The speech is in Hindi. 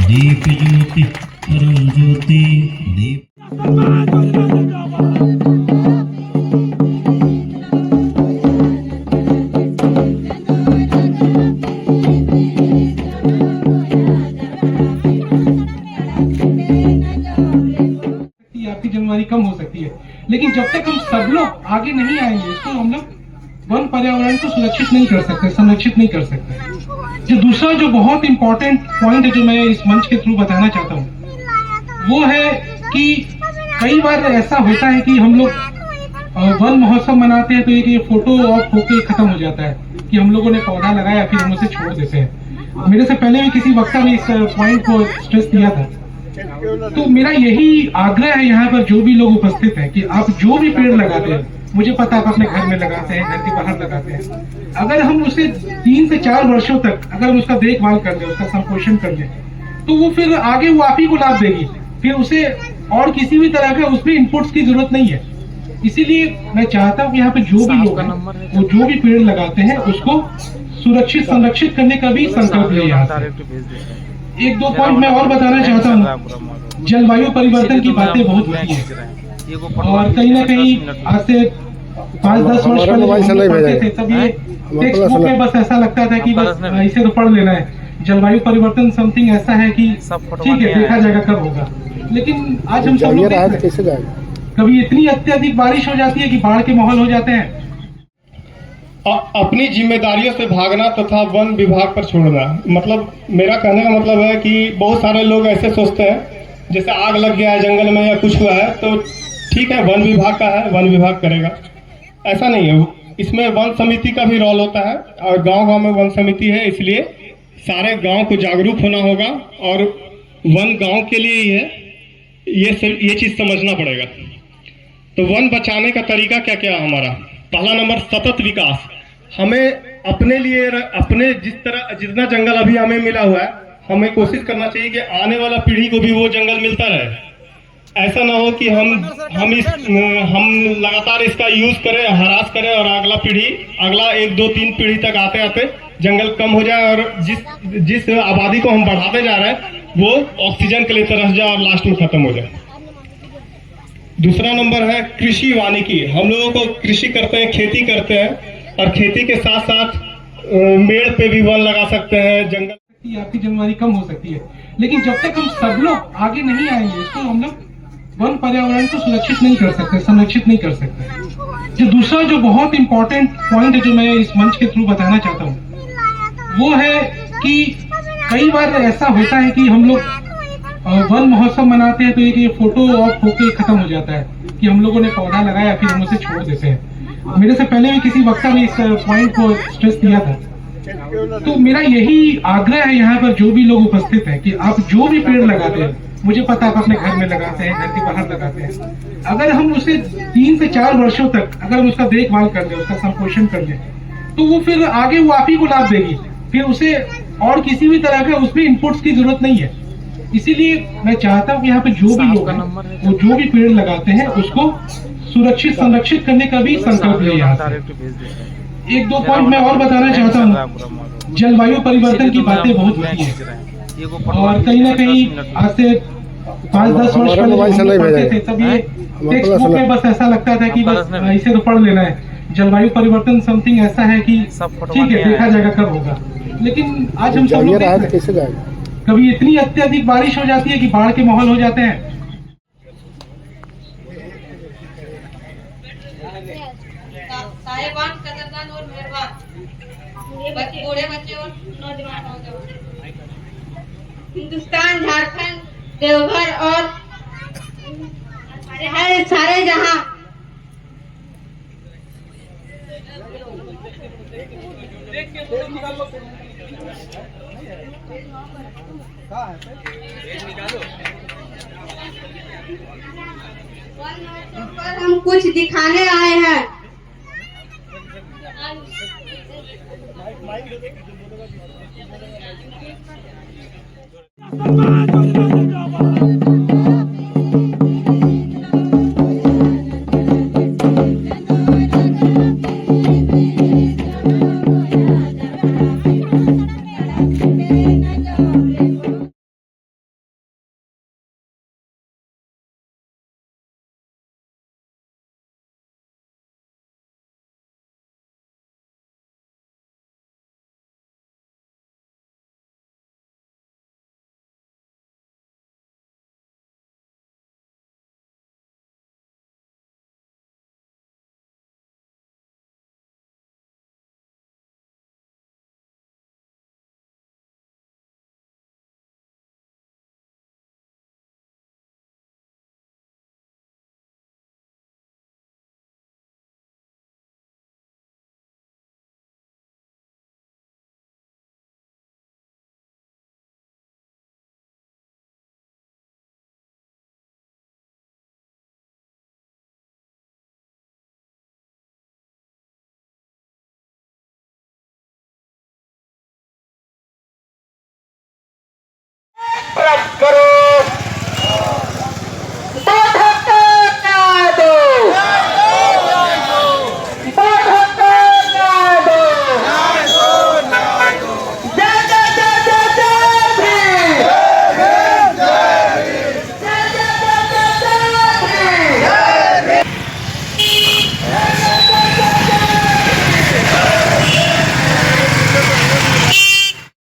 दीप ज्योति परम ज्योति दीप आपकी जिम्मेदारी कम हो सकती है, लेकिन जब तक हम सब लोग आगे नहीं आएंगे इसको हम लोग वन पर्यावरण को सुरक्षित नहीं कर सकते, संरक्षित नहीं कर सकते। जो दूसरा जो बहुत इंपॉर्टेंट पॉइंट है जो मैं इस मंच के थ्रू बताना चाहता हूँ वो है कि कई बार ऐसा होता है कि हम लोग वन महोत्सव मनाते हैं तो ये फोटो ऑफ होके खत्म हो जाता है कि हम लोगों ने पौधा लगाया फिर हम उसे छोड़ देते हैं। मेरे से पहले भी किसी वक्ता ने इस पॉइंट को स्ट्रेस दिया था। तो मेरा यही आग्रह है यहाँ पर जो भी लोग उपस्थित हैं कि आप जो भी पेड़ लगाते हैं, मुझे पता है आप अपने घर में लगाते हैं, घर के बाहर लगाते हैं, अगर हम उसे 3 से 4 वर्षों तक अगर हम उसका देखभाल कर लें, उसका संपोषण कर लें, तो वो फिर आगे वो आप ही को लाभ देगी। फिर उसे और किसी भी तरह का उसमें इनपुट्स की जरूरत नहीं है। इसीलिए मैं चाहता हूँ कि यहाँ पे जो भी लोग हैं वो जो भी पेड़ लगाते हैं उसको सुरक्षित संरक्षित करने का भी संकल्प ले। यहाँ से 1-2 पॉइंट मैं और बताना चाहता हूँ। जलवायु परिवर्तन की बातें बहुत होती है और कहीं ना कहीं आज से 5-10 वर्ष पहले पढ़ते थे तब ये टेक्स्ट बुक में बस ऐसा लगता था कि बस इसे तो पढ़ लेना है। जलवायु परिवर्तन समथिंग ऐसा है कि ठीक है देखा जाएगा कब होगा, लेकिन आज हम सब लोग कैसे जाएगा, कभी इतनी अत्यधिक बारिश हो जाती है कि बाढ़ के माहौल हो जाते हैं। अपनी जिम्मेदारियों से भागना तथा वन विभाग पर छोड़ना, मतलब मेरा कहने का मतलब है कि बहुत सारे लोग ऐसे सोचते हैं जैसे आग लग गया है जंगल में या कुछ हुआ है तो ठीक है वन विभाग का है, वन विभाग करेगा। ऐसा नहीं है, इसमें वन समिति का भी रोल होता है और गांव-गांव में वन समिति है, इसलिए सारे गांव को जागरूक होना होगा और वन गांव के लिए ही है, ये चीज समझना पड़ेगा। तो वन बचाने का तरीका क्या क्या हमारा, पहला नंबर सतत विकास। हमें अपने लिए अपने जितना जंगल अभी हमें मिला हुआ है हमें कोशिश करना चाहिए कि आने वाला पीढ़ी को भी वो जंगल मिलता रहे। ऐसा ना हो कि हम लगातार इसका यूज करें, हरास करें और अगला 1-2-3 पीढ़ी तक आते आते जंगल कम हो जाए और जिस आबादी को हम बढ़ाते जा रहे हैं वो ऑक्सीजन के लिए तरस जाए और लास्ट में खत्म हो जाए। दूसरा नंबर है कृषि वानिकी। हम लोगों को कृषि करते हैं, खेती करते हैं और खेती के साथ साथ मेड़ पे भी वन लगा सकते हैं। जंगल आपकी जिम्मेदारी कम हो सकती है, लेकिन जब तक हम सब लोग आगे नहीं आएंगे इसको हम लोग वन पर्यावरण को सुरक्षित नहीं कर सकते, संरक्षित नहीं कर सकते। जो दूसरा जो बहुत इंपॉर्टेंट पॉइंट है जो मैं इस मंच के थ्रू बताना चाहता हूँ वो है कि कई बार ऐसा होता है कि हम लोग वन महोत्सव मनाते हैं तो ये फोटो ऑफ होके खत्म हो जाता है कि हम लोगों ने पौधा लगाया फिर हम उसे छोड़ देते हैं। मेरे से पहले भी किसी वक्ता ने इस पॉइंट को स्ट्रेस दिया था। तो मेरा यही आग्रह है यहाँ पर जो भी लोग उपस्थित हैं कि आप जो भी पेड़ लगाते हैं, मुझे पता है आप अपने घर में लगाते हैं, घर के बाहर लगाते हैं, अगर हम उसे 3 से 4 वर्षों तक अगर हम उसका देखभाल कर लें, उसका संपोषण कर लें, तो वो फिर आगे वो आप ही को लाभ देगी। फिर उसे और किसी भी तरह का उसमें इनपुट्स की जरूरत नहीं है। इसीलिए मैं चाहता हूँ कि यहाँ पे जो भी लोग हैं वो जो भी पेड़ लगाते हैं उसको सुरक्षित संरक्षित करने का भी संकल्प ले। यहाँ से 1-2 पॉइंट मैं और बताना चाहता हूँ। जलवायु परिवर्तन की बातें बहुत होती है और कहीं ना कहीं आज से 5-10 वर्ष पहले पढ़ते थे तब ये टेक्स्ट बुक में बस ऐसा लगता था कि बस इसे तो पढ़ लेना है। जलवायु परिवर्तन समथिंग ऐसा है कि ठीक है देखा जाएगा कब होगा, लेकिन आज हम सब लोग कैसे जाएगा, कभी इतनी अत्यधिक बारिश हो जाती है कि बाढ़ के माहौल हो जाते हैं। साहिबान, कदरदान और मेहरबान, बूढ़े बच्चे और नौजवान, हिंदुस्तान, झारखंड, देवघर और सारे जहां पर हम कुछ दिखाने आए हैं। सब्सक्राइब करो।